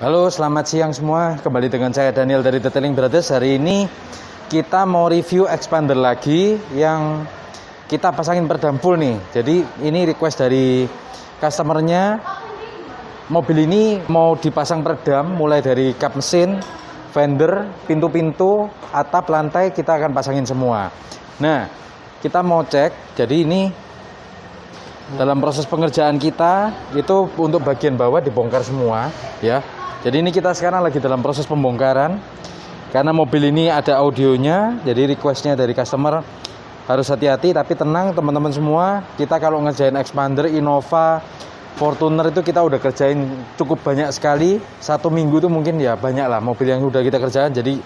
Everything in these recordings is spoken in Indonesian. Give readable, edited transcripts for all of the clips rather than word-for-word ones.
Halo, selamat siang semua. Kembali dengan saya Daniel dari Detailing Brothers. Hari ini kita mau review expander lagi yang kita pasangin peredam full nih. Jadi ini request dari customernya. Mobil ini mau dipasang peredam mulai dari kap mesin, fender, pintu-pintu, atap, lantai kita akan pasangin semua. Nah, kita mau cek. Jadi ini dalam proses pengerjaan kita itu untuk bagian bawah dibongkar semua ya. Jadi ini kita sekarang lagi dalam proses pembongkaran. Karena mobil ini ada audionya, jadi requestnya dari customer harus hati-hati. Tapi tenang teman-teman semua, kita kalau ngerjain expander, Innova, Fortuner itu kita udah kerjain cukup banyak sekali. 1 minggu itu mungkin ya banyak lah mobil yang udah kita kerjain. Jadi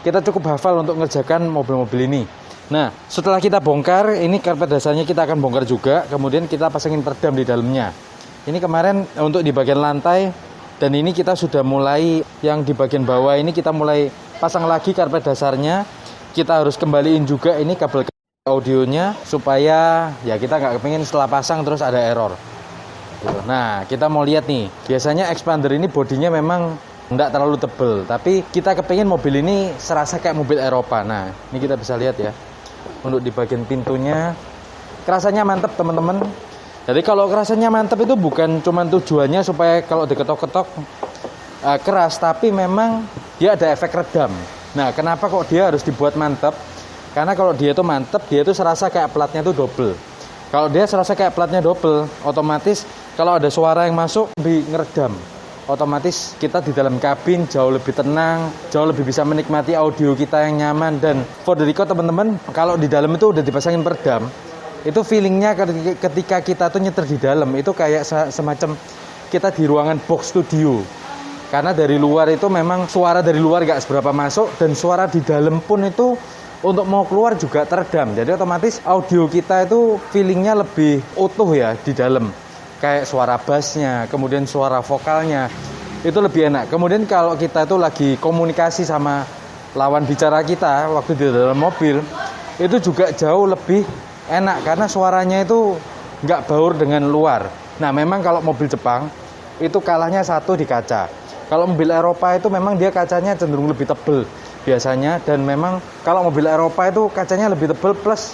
kita cukup hafal untuk ngerjakan mobil-mobil ini. Nah, setelah kita bongkar, ini karpet dasarnya kita akan bongkar juga. Kemudian kita pasangin peredam di dalamnya. Ini kemarin untuk di bagian lantai. Dan ini kita sudah mulai yang di bagian bawah ini kita mulai pasang lagi karpet dasarnya. Kita harus kembaliin juga ini kabel audionya supaya ya kita nggak kepingin setelah pasang terus ada error. Nah, kita mau lihat nih. Biasanya expander ini bodinya memang nggak terlalu tebel, tapi kita kepingin mobil ini serasa kayak mobil Eropa. Nah, ini kita bisa lihat ya. Untuk di bagian pintunya kerasanya mantep teman-teman. Jadi kalau kerasanya mantep itu bukan cuma tujuannya supaya kalau diketok-ketok keras, tapi memang dia ada efek redam. Nah, kenapa kok dia harus dibuat mantep? Karena kalau dia itu mantep, dia itu serasa kayak platnya itu double. Kalau dia serasa kayak platnya double, otomatis kalau ada suara yang masuk lebih ngeredam. Otomatis kita di dalam kabin jauh lebih tenang, jauh lebih bisa menikmati audio kita yang nyaman. Dan for the record teman-teman, kalau di dalam itu udah dipasangin peredam, itu feelingnya ketika kita tuh nyetir di dalam itu kayak semacam kita di ruangan box studio. Karena dari luar itu memang suara dari luar gak seberapa masuk, dan suara di dalam pun itu untuk mau keluar juga teredam. Jadi otomatis audio kita itu feelingnya lebih utuh ya di dalam. Kayak suara bassnya, kemudian suara vokalnya itu lebih enak. Kemudian kalau kita itu lagi komunikasi sama lawan bicara kita waktu di dalam mobil, itu juga jauh lebih enak karena suaranya itu nggak baur dengan luar. Nah, memang kalau mobil Jepang itu kalahnya satu di kaca. Kalau mobil Eropa itu memang dia kacanya cenderung lebih tebel biasanya, dan memang kalau mobil Eropa itu kacanya lebih tebel plus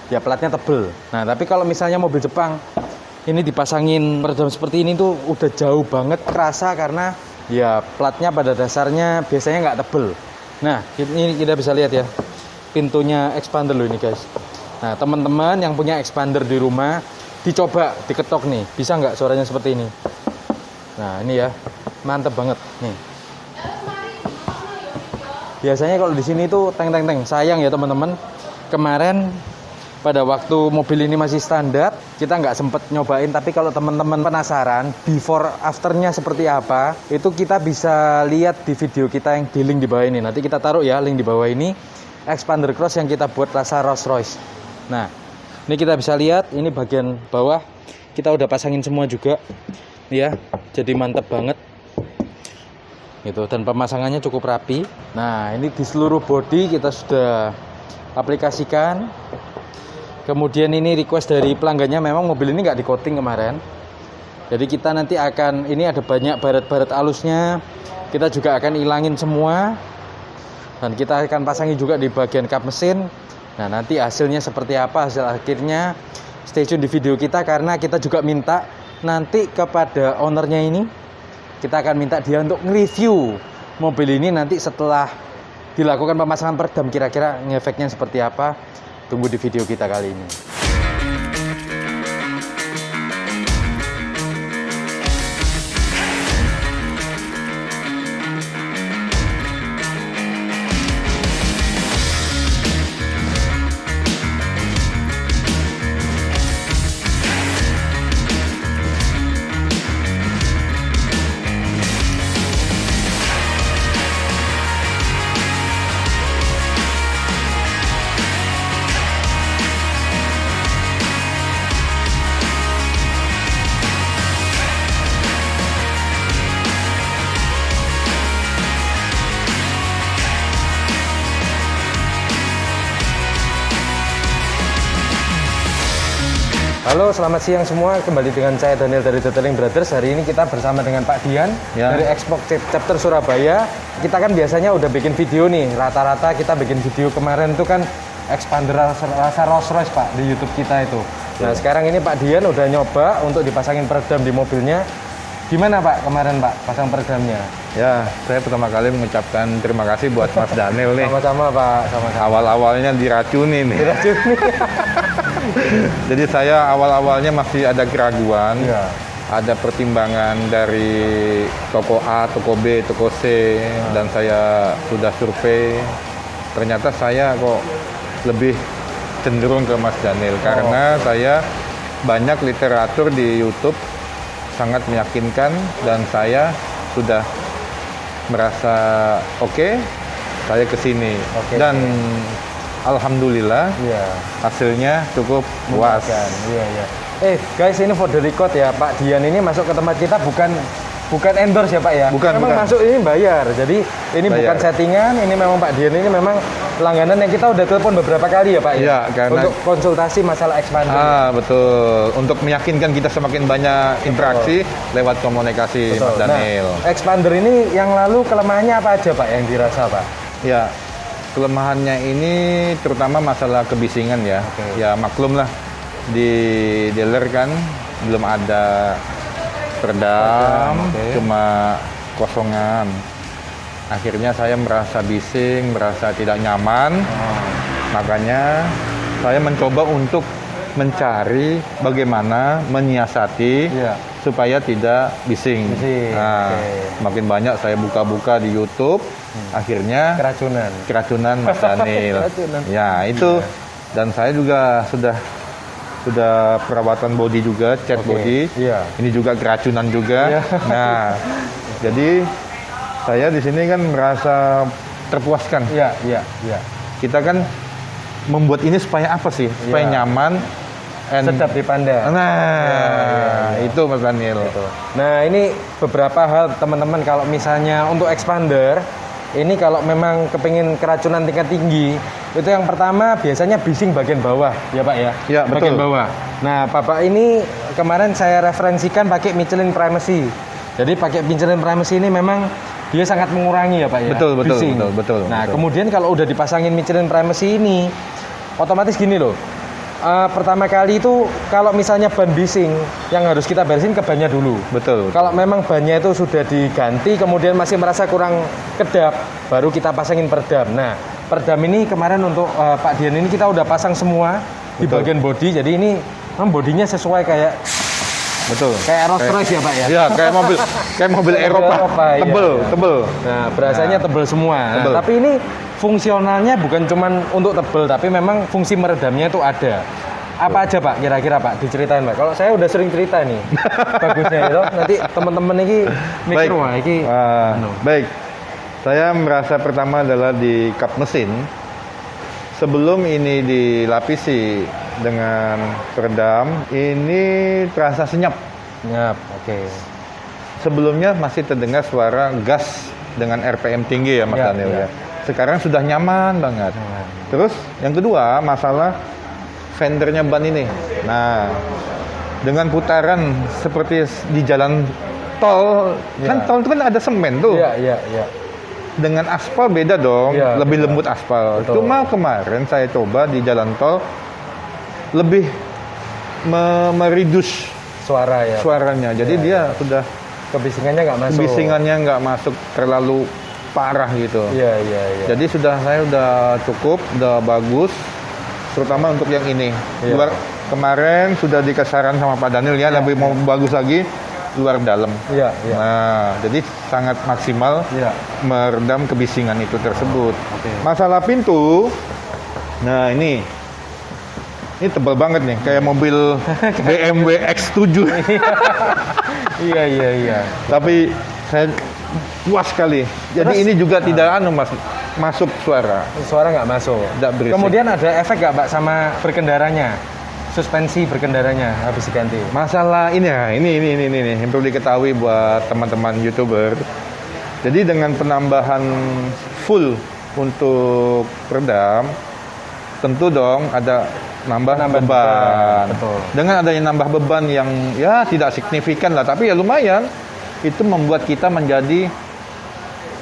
ya platnya tebel. Nah, tapi kalau misalnya mobil Jepang ini dipasangin peredam seperti ini tuh udah jauh banget kerasa karena ya platnya pada dasarnya biasanya nggak tebel. Nah, ini kita bisa lihat ya pintunya expander loh ini guys. Nah, teman-teman yang punya expander di rumah, dicoba diketok nih, bisa nggak suaranya seperti ini? Nah, ini ya, mantep banget nih. Biasanya kalau di sini tuh teng-teng-teng, sayang ya teman-teman. Kemarin pada waktu mobil ini masih standar, kita nggak sempet nyobain. Tapi kalau teman-teman penasaran, before afternya seperti apa, itu kita bisa lihat di video kita yang di link di bawah ini. Nanti kita taruh ya link di bawah ini, expander cross yang kita buat rasa Rolls Royce. Nah, ini kita bisa lihat, ini bagian bawah kita udah pasangin semua juga ya, jadi mantep banget gitu, dan pemasangannya cukup rapi. Nah, ini di seluruh bodi kita sudah aplikasikan. Kemudian ini request dari pelanggannya, memang mobil ini nggak di coating kemarin, jadi kita nanti akan, ini ada banyak baret-baret halusnya, kita juga akan ilangin semua, dan kita akan pasangi juga di bagian kap mesin. Nah, nanti hasilnya seperti apa, hasil akhirnya stay tune di video kita, karena kita juga minta nanti kepada ownernya ini, kita akan minta dia untuk nge-review mobil ini nanti setelah dilakukan pemasangan peredam, kira-kira ngefeknya seperti apa. Tunggu di video kita kali ini. Halo, selamat siang semua. Kembali dengan saya Daniel dari Detailing Brothers. Hari ini kita bersama dengan Pak Dian dari Xbox Chapter Surabaya. Kita kan biasanya udah bikin video nih. Rata-rata kita bikin video kemarin itu kan expander rasa Rolls Royce Pak di YouTube kita itu. Nah, sekarang ini Pak Dian udah nyoba untuk dipasangin peredam di mobilnya. Gimana Pak kemarin Pak pasang peredamnya? Ya, saya pertama kali mengucapkan terima kasih buat Mas Daniel nih. Sama-sama Pak, sama-sama. Awal-awalnya diracuni nih. Diracuni. Jadi saya awal-awalnya masih ada keraguan. Ya. Ada pertimbangan dari toko A, toko B, toko C, dan saya sudah survei. Ternyata saya kok lebih cenderung ke Mas Daniel karena saya banyak literatur di YouTube sangat meyakinkan dan saya sudah merasa oke, saya kesini dan alhamdulillah hasilnya cukup puas. Iya. Guys, ini for the record ya, Pak Dian ini masuk ke tempat kita bukan endorse ya Pak ya? Memang masuk ini bayar. Jadi ini bukan settingan, ini memang Pak Dian ini memang langganan yang kita udah telepon beberapa kali ya Pak ya? Iya, karena untuk konsultasi masalah expander. Betul. Untuk meyakinkan kita semakin banyak interaksi lewat komunikasi Mas Daniel. Nah, expander ini yang lalu kelemahannya apa aja Pak yang dirasa Pak? Ya, kelemahannya ini terutama masalah kebisingan ya. Ya maklum lah di dealer kan belum ada peredam, cuma kosongan. Akhirnya saya merasa bising, merasa tidak nyaman. Makanya saya mencoba untuk mencari bagaimana menyiasati supaya tidak bising. Nah, makin banyak saya buka-buka di YouTube, akhirnya keracunan Mas Daniel. Ya itu, dan saya juga sudah perawatan bodi juga, cat bodi. Ini juga keracunan juga. Nah, jadi saya di sini kan merasa terpuaskan. Iya. Kita kan membuat ini supaya apa sih? Supaya nyaman, sedap dipandang. Nah, itu Mas Daniel. Nah, ini beberapa hal teman-teman kalau misalnya untuk expander, ini kalau memang kepingin keracunan tingkat tinggi, itu yang pertama biasanya bising bagian bawah, ya Pak ya? Ya, betul. Bagian bawah. Nah, Bapak ini kemarin saya referensikan pakai Michelin Primacy. Jadi pakai Michelin Primacy ini memang dia sangat mengurangi ya Pak ya? Betul. Nah, kemudian kalau udah dipasangin Michelin Primacy ini, otomatis gini loh. Pertama kali itu kalau misalnya ban bising, yang harus kita beresin ke bannya dulu. Betul. Kalau memang bannya itu sudah diganti, kemudian masih merasa kurang kedap, baru kita pasangin peredam. Nah, peredam ini kemarin untuk Pak Dian ini kita udah pasang semua di bagian bodi. Jadi ini bodinya sesuai kayak kayak Rolls Royce ya Pak ya? Iya, kayak mobil Eropa. Tebel. Nah, berasanya tebel semua. Nah, tapi ini fungsionalnya bukan cuman untuk tebel, tapi memang fungsi meredamnya itu ada. Apa aja Pak kira-kira Pak? Diceritain Pak. Kalau saya udah sering cerita nih. Bagusnya itu nanti teman-teman ini mikir wah ini. Baik. Saya merasa pertama adalah di kap mesin. Sebelum ini dilapisi dengan peredam, ini terasa senyap. Sebelumnya masih terdengar suara gas dengan RPM tinggi ya Mas Daniel ya. Sekarang sudah nyaman banget. Terus yang kedua masalah fendernya ban ini. Nah, dengan putaran seperti di jalan tol, kan tol itu kan ada semen tuh. Iya. Dengan aspal beda dong, lebih lembut aspal. Cuma kemarin saya coba di jalan tol lebih mereduce suaranya. Jadi dia sudah kebisingannya nggak masuk terlalu parah gitu. Iya. Jadi saya udah cukup, udah bagus, terutama untuk yang ini. Kemarin sudah dikasaran sama Pak Daniel ya, lebih mau bagus lagi. Luar dalam. Nah, jadi sangat maksimal meredam kebisingan itu tersebut. Masalah pintu, nah ini tebal banget nih, kayak mobil BMW X7. Iya. Tapi saya puas sekali. Jadi ini juga tidak masuk suara. Suara nggak masuk. Kemudian ada efek nggak Pak sama berkendaranya? Suspensi berkendaranya habis diganti. Masalah ini yang perlu diketahui buat teman-teman YouTuber. Jadi dengan penambahan full untuk peredam, tentu dong ada nambah Penambahan beban. beban, betul. Dengan adanya nambah beban yang ya tidak signifikan lah, tapi ya lumayan, itu membuat kita menjadi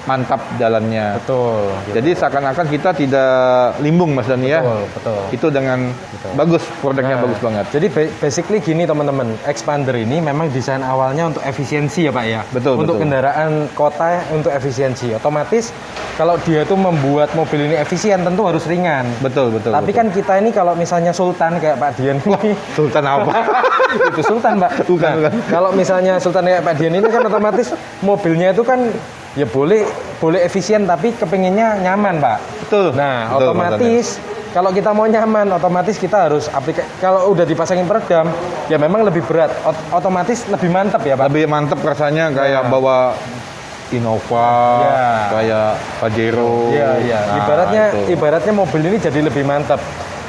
mantap jalannya. Betul. Jadi seakan-akan kita tidak limbung, Mas Dani ya. Betul. Itu dengan bagus, produknya bagus banget. Jadi basically gini teman-teman, expander ini memang desain awalnya untuk efisiensi ya Pak ya. Betul, Untuk betul. kendaraan kota untuk efisiensi. Otomatis kalau dia tuh membuat mobil ini efisien tentu harus ringan. Betul. Tapi kan kita ini kalau misalnya Sultan kayak Pak Dian ini, Sultan apa? itu Sultan Pak. Bukan. Kalau misalnya Sultan kayak Pak Dian ini kan otomatis mobilnya itu kan ya boleh efisien tapi kepinginnya nyaman Pak. Betul. Nah, Betul, otomatis kalau kita mau nyaman, otomatis kita harus kalau udah dipasangin peredam, ya memang lebih berat, otomatis lebih mantap ya Pak. Lebih mantep rasanya kayak bawa Innova, kayak Pajero. Iya. Nah, Ibaratnya mobil ini jadi lebih mantap.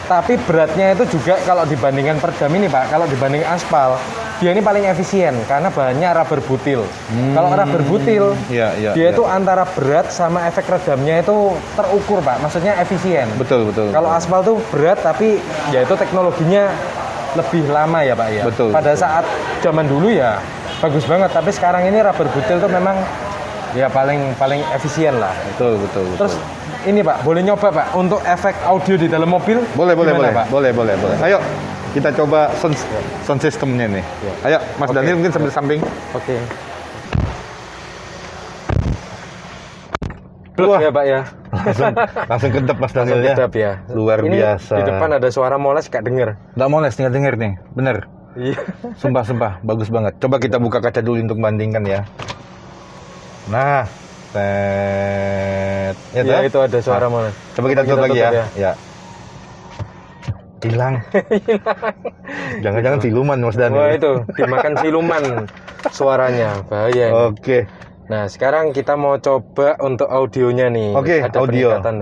Tapi beratnya itu juga kalau dibandingkan peredam ini Pak, kalau dibanding aspal, dia ini paling efisien karena bahannya rubber butil. Kalau rubber butil, dia itu antara berat sama efek redamnya itu terukur Pak, maksudnya efisien. Betul. Kalau aspal tuh berat tapi ya itu teknologinya lebih lama ya Pak ya. Betul. Pada saat zaman dulu ya bagus banget, tapi sekarang ini rubber butil tuh memang ya paling efisien lah. Betul. Terus ini Pak, boleh nyoba Pak untuk efek audio di dalam mobil? Boleh, Pak? boleh. Ayo, kita coba sound systemnya nih. Ayo, Mas Daniel mungkin sambil samping. Oke. Wah. Ya Pak ya. Langsung kedap Mas Daniel ya. Kedap ya. Luar ini biasa. Di depan ada suara moles gak denger. Nggak moles, tinggal denger nih. Bener. Iya. Sumpah, bagus banget. Coba kita buka kaca dulu untuk bandingkan ya. Nah, ya itu ada suara moles. Coba kita tutup lagi ya. Ya. Hilang. Jangan-jangan siluman Mas Dani. Wah itu dimakan siluman suaranya, bahaya ini. Oke. Nah sekarang kita mau coba untuk audionya nih. Oke, Ada audio. peningkatan,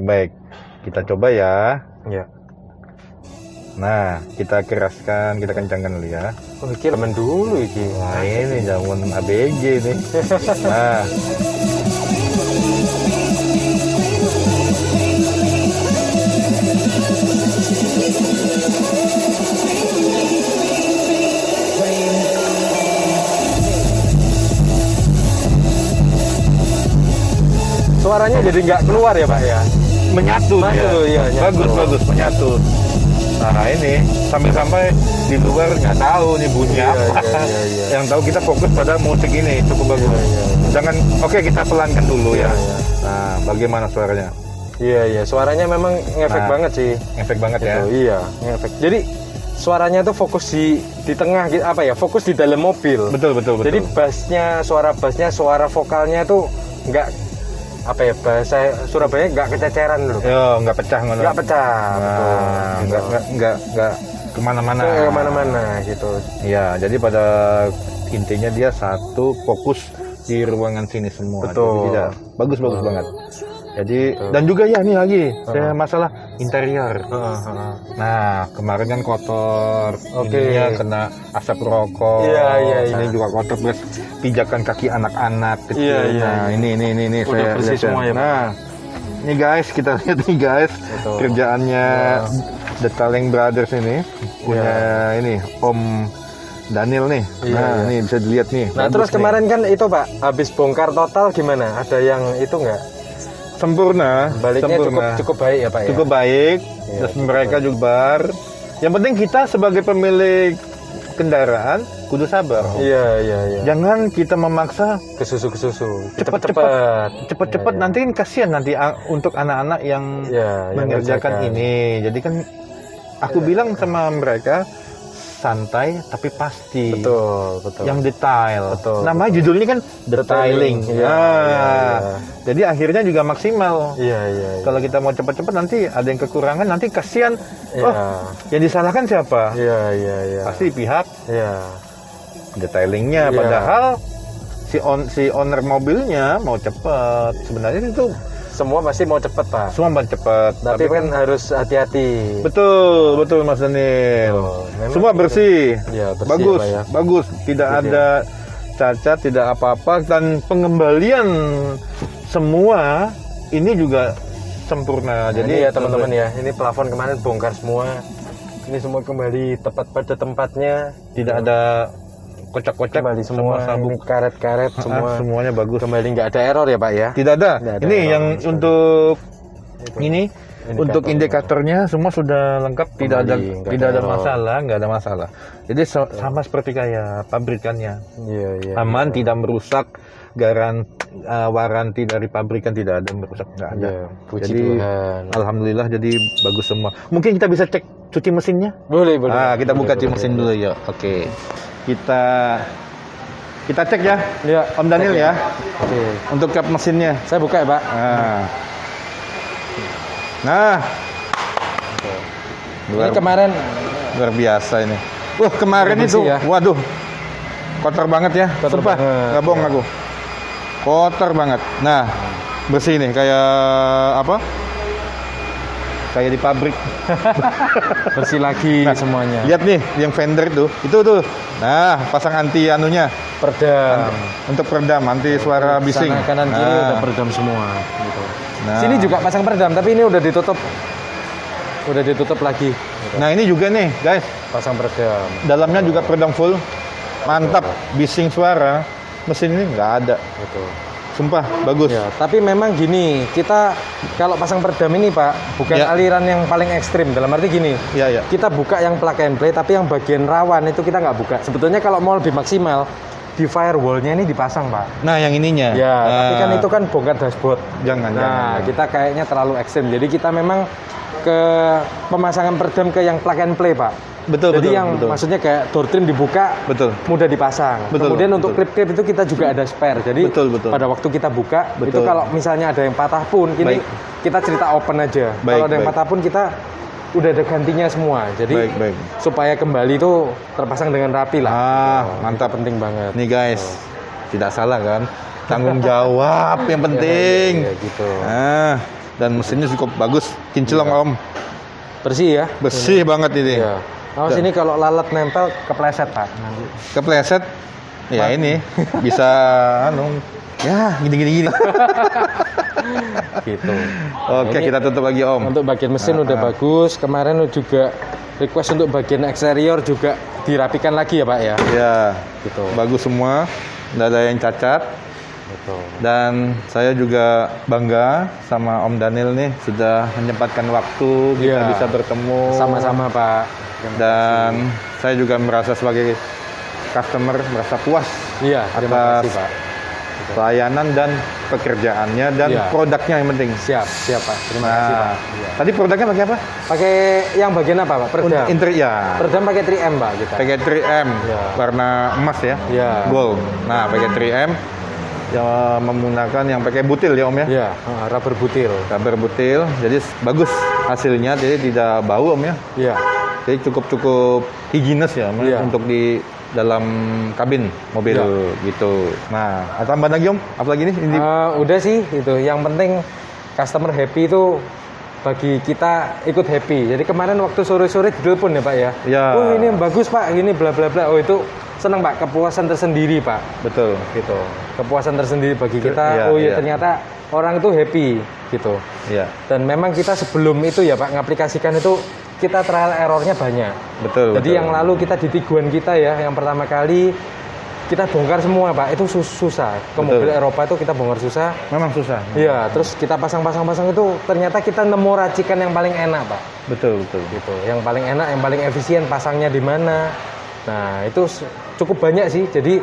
Baik. Kita coba ya. Ya. Nah, kita keraskan, kita kencangkan dulu ya. Oh iki lemen dulu iki. Wah ini zaman ABG nih. Nah. Suaranya jadi nggak keluar ya Pak ya? Menyatu ya. Iya, bagus menyatu. Nah ini sampai di luar nggak tahu nih bunyinya apa. Iya. Yang tahu kita fokus pada musik ini cukup bagus. Jangan kita pelankan dulu ya. Nah bagaimana suaranya? Iya suaranya memang ngefek banget sih. Ngefek banget ya. Iya ngefek. Jadi suaranya tuh fokus di tengah apa ya? Fokus di dalam mobil. Betul. Jadi suara bassnya, suara vokalnya tuh nggak apa ya, bahasa Surabaya nggak kececeran dulu. Yo, nggak pecah ngono. Nggak pecah. Nah, nggak kemana-mana gitu. Iya, jadi pada intinya dia satu fokus di ruangan sini semua. Betul. Jadi bagus banget. Jadi dan juga ya ini lagi saya masalah interior. Nah kemarin kan kotor, ininya kena asap rokok. Iya. Ini juga kotor terus pijakan kaki anak-anak kecil. Nah ini udah saya bersih lihat. semua ya. Nah ini guys kita lihat nih guys kerjaannya Detailing Brothers ini punya ini Om Daniel nih. Nah ini bisa dilihat nih. Nah terus kemarin kan itu Pak habis bongkar total gimana? Ada yang itu nggak? Sempurna, baliknya cukup baik ya Pak ya? Cukup baik, terus mereka juga yang penting kita sebagai pemilik kendaraan kudu sabar. Iya. Jangan kita memaksa ke susu. Cepet-cepet nanti kan kasihan nanti untuk anak-anak yang mengerjakan ini. Jadi kan aku bilang sama mereka santai tapi pasti. Betul. Yang detail. Betul. Namanya judulnya kan detailing. Iya. Jadi akhirnya juga maksimal. Iya. Kalau kita mau cepat-cepat nanti ada yang kekurangan, nanti kasihan. Yang disalahkan siapa? Iya. Pasti pihak. Iya. Detailingnya. Padahal si owner mobilnya mau cepat. Sebenarnya itu semua pasti mau cepat Pak. Semua mau cepat. Tapi kan harus hati-hati. Betul Mas Daniel. Semua bersih. Ya, bersih bagus. Tidak ada cacat, tidak apa-apa, dan pengembalian semua ini juga sempurna. Jadi ya teman-teman ya, ini plafon kemarin bongkar semua. Ini semua kembali tepat pada tempatnya. Tidak ada kocak-kocak, Kembali semua sabuk. ini karet-karet semua. Semuanya bagus. Kembali nggak ada error ya Pak ya? Tidak ada. Nggak ada Ini error yang sama sekali. untuk Itu. ini untuk indikatornya semua sudah lengkap, tidak ada nggak ada error. masalah, nggak ada masalah. Jadi sama seperti kayak pabrikannya. Iya, iya. Aman, tidak merusak, waranti dari pabrikan tidak ada yang merusak, nggak ada. Iya, puji Jadi Tuhan. alhamdulillah, jadi bagus semua. Mungkin kita bisa cek cuci mesinnya. Boleh, boleh. Kita buka cuci Boleh, mesin boleh. dulu ya. Oke. Kita cek ya, Iya. Om Daniel ya, Oke. untuk kap mesinnya. Saya buka ya Pak. Nah, Ini kemarin luar biasa ini. Wah, kemarin Udah itu, bersih ya? waduh, kotor banget ya. Kotor Sumpah, banget, nggak bohong ya. aku. Kotor banget. Nah, bersih nih, kayak apa? Kayak di pabrik. Bersih lagi semuanya. Lihat nih, yang fender itu tuh. Nah, pasang anti anunya Peredam. untuk peredam, anti suara bising. Sana kanan kiri Nah, udah peredam semua gitu. Nah. Sini juga pasang peredam tapi ini udah ditutup. Udah ditutup lagi. Gitu. Nah, ini juga nih, guys. Pasang peredam. Dalamnya juga peredam full. Mantap, bising suara. Mesin ini nggak ada. Gitu. Sumpah, bagus. Ya, tapi memang gini, kita kalau pasang peredam ini Pak, bukan Ya. aliran yang paling ekstrim. Dalam arti gini, Iya, iya. kita buka yang plug and play, tapi yang bagian rawan itu kita nggak buka. Sebetulnya kalau mau lebih maksimal, di firewall-nya ini dipasang Pak. Nah, yang ininya. Ya, tapi kan Nah, itu kan bongkar dashboard. Jangan, Nah, jangan. kita kayaknya terlalu ekstrim. Jadi kita memang ke pemasangan peredam ke yang plug and play Pak. Betul, Jadi betul, yang betul. maksudnya kayak door trim dibuka, Betul. mudah dipasang. Betul, Kemudian untuk betul. klip-klip itu kita juga ada spare. Jadi Betul, betul. pada waktu kita buka, itu Betul. kalau misalnya ada yang patah pun, Baik. kita cerita open aja. Baik, Kalau ada yang baik. patah pun kita udah ada gantinya semua. Jadi Baik, baik. supaya kembali itu terpasang dengan rapi lah. Mantap. Itu penting banget. Nih, guys. Tidak salah kan? Tanggung jawab yang penting. Ya, gitu. Nah, dan mesinnya cukup bagus. Kinclong, Iya. Om. Bersih ya. Bersih banget ini. Iya. Awas ini kalau lalat nempel kepleset Pak. Nanti. Kepleset. Ya ini bisa ya gini. Gitu. Oke, Ini kita tutup lagi, Om. untuk bagian mesin udah bagus. Kemarin juga request untuk bagian eksterior juga dirapikan lagi ya Pak ya. Ya, Gitu. bagus semua. Nggak ada yang cacat. Betul. Dan saya juga bangga sama Om Daniel nih sudah menyempatkan waktu kita Iya. bisa bertemu Sama-sama Pak. dan saya juga merasa sebagai customer merasa puas Iya, terima atas kasih Pak. pelayanan dan pekerjaannya dan Iya. produknya yang penting. Siap Pak. Terima kasih Pak. Nah, Iya. tadi produknya pakai apa? Pakai yang bagian apa Pak? Peredam. Interior. Peredam pakai 3M Pak kita. Pakai 3M Iya. warna emas ya. Iya. Gold. Nah, pakai 3M yang menggunakan yang pakai butil ya Om ya. Iya, rubber butil. Rubber butil. Jadi bagus hasilnya, jadi tidak bau Om ya. Iya. Jadi cukup higienis ya Om, Iya. untuk di dalam kabin mobil gitu. Nah, ada tambahan lagi Om? Apa lagi nih? Ini Udah sih itu. Yang penting customer happy itu bagi kita ikut happy. Jadi kemarin waktu sore-sore telepon ya Pak ya. Ya. Oh ini bagus Pak, ini bla bla bla. Oh itu senang Pak, kepuasan tersendiri Pak. betul. Gitu. Kepuasan tersendiri bagi kita. Iya, Oh iya iya. ternyata orang itu happy gitu. Iya, Dan memang kita sebelum itu ya Pak ngaplikasikan itu kita trial errornya banyak. betul. Jadi betul. yang lalu kita di Tiguan kita ya, yang pertama kali kita bongkar semua Pak, itu susah. Ke Betul. mobil Eropa itu kita bongkar susah. memang susah. Iya, terus kita pasang itu ternyata kita nemu racikan yang paling enak Pak. Betul, betul. Gitu, yang paling enak, yang paling efisien pasangnya di mana. Nah itu cukup banyak sih. Jadi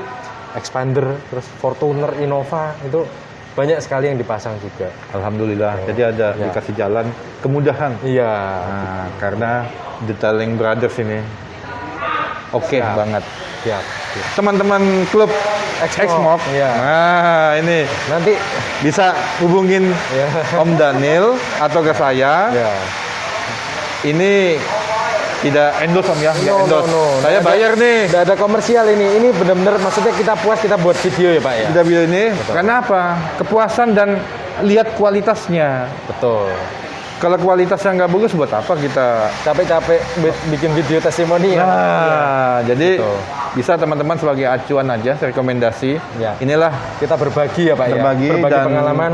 expander, terus Fortuner, Innova itu banyak sekali yang dipasang juga. Alhamdulillah. Jadi ada Ya. dikasih jalan kemudahan. Iya. Nah, karena Detailing Brothers ini oke Siap. banget. Siap. Teman-teman klub Exmoc, Exmoc. iya. Nah, ini Nanti bisa hubungin ya. Om Daniel atau ke saya. Ya. Ini tidak endorse Om ya, nggak No, endorse. no, no. Saya Nggak ada- bayar nih. Nggak ada komersial ini. Ini benar-benar maksudnya kita puas kita buat video ya Pak ya. Kita video ini karena apa? Kepuasan dan lihat kualitasnya. Betul. Kalau kualitasnya nggak bagus, buat apa kita? Capek-capek bikin video testimoni ya. Nah, jadi Betul. bisa teman-teman sebagai acuan aja, rekomendasi. Ya. Inilah Kita berbagi ya Pak berbagi ya. Berbagi dan pengalaman.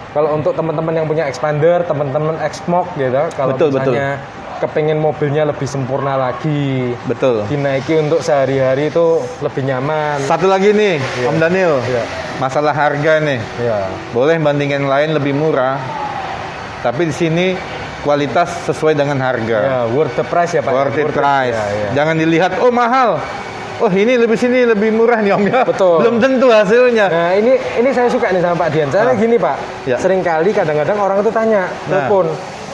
Kalau untuk teman-teman yang punya expander, teman-teman Exmoc gitu, kalau Betul, misalnya kepengen mobilnya lebih sempurna lagi, Betul. dinaiki untuk sehari-hari itu lebih nyaman. Satu lagi nih, Iya. Om Daniel. Iya. Masalah harga nih. Ya, Boleh bandingin yang lain lebih murah. Tapi di sini kualitas sesuai dengan harga. ya, worth the price ya Pak. Worth it price. Ya, ya. Jangan dilihat, oh mahal. Oh ini lebih murah nih Om ya. Betul. Belum tentu hasilnya. Nah ini saya suka nih sama Pak Dian. Saya gini Pak, Ya. seringkali kadang-kadang orang itu tanya, telepon,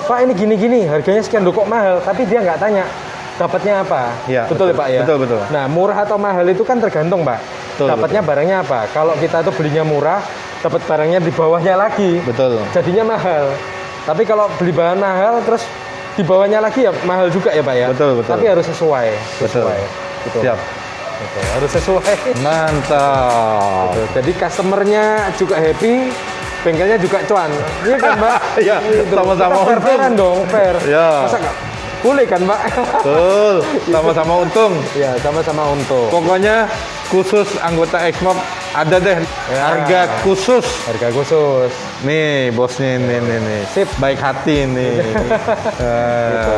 Pak ini gini-gini, harganya sekian, loh kok mahal? Tapi dia nggak tanya dapatnya apa. Ya, betul ya Pak ya. betul, betul. Nah murah atau mahal itu kan tergantung Pak. Betul, Dapatnya barangnya apa? Kalau kita itu belinya murah, dapat barangnya di bawahnya lagi, Betul. jadinya mahal. Tapi kalau beli bahan mahal terus di bawahnya lagi ya mahal juga ya Pak ya. Betul, betul. Tapi harus sesuai. Betul. Betul. Siap. Betul, harus sesuai. Mantap. Betul. Jadi customernya juga happy, bengkelnya juga cuan. Iya kan, Mbak? Iya, Itu. sama-sama Kita fair-fairan untung. dong, fair. Iya. Masa nggak? Boleh kan, Mbak? Betul. Sama-sama untung. Ya, sama-sama untung. Pokoknya khusus anggota Xmob ada deh Ya. harga khusus. Harga khusus. Nih bosnya nih. Sip. Baik hati nih. Gitu.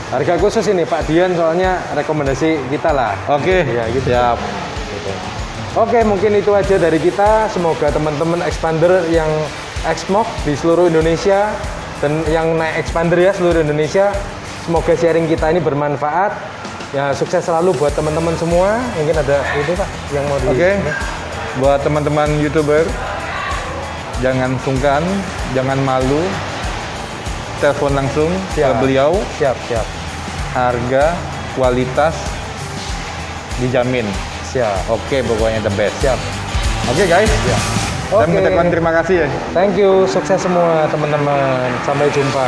Harga khusus ini Pak Dian soalnya rekomendasi kita lah. Oke. Ya, gitu. Siap. Oke, mungkin itu aja dari kita. Semoga teman-teman expander yang Xmob di seluruh Indonesia dan yang naik expander ya seluruh Indonesia, semoga sharing kita ini bermanfaat. Ya, sukses selalu buat teman-teman semua. Mungkin ada itu Pak yang mau di. Oke. Buat teman-teman YouTuber, jangan sungkan, jangan malu. Telepon langsung ke Siap. beliau. Siap. Harga, kualitas dijamin. Siap. Oke, pokoknya the best. Siap. Oke guys. Ya. Dan Oke. mengucapkan terima kasih ya. Thank you, sukses semua teman-teman. Sampai jumpa.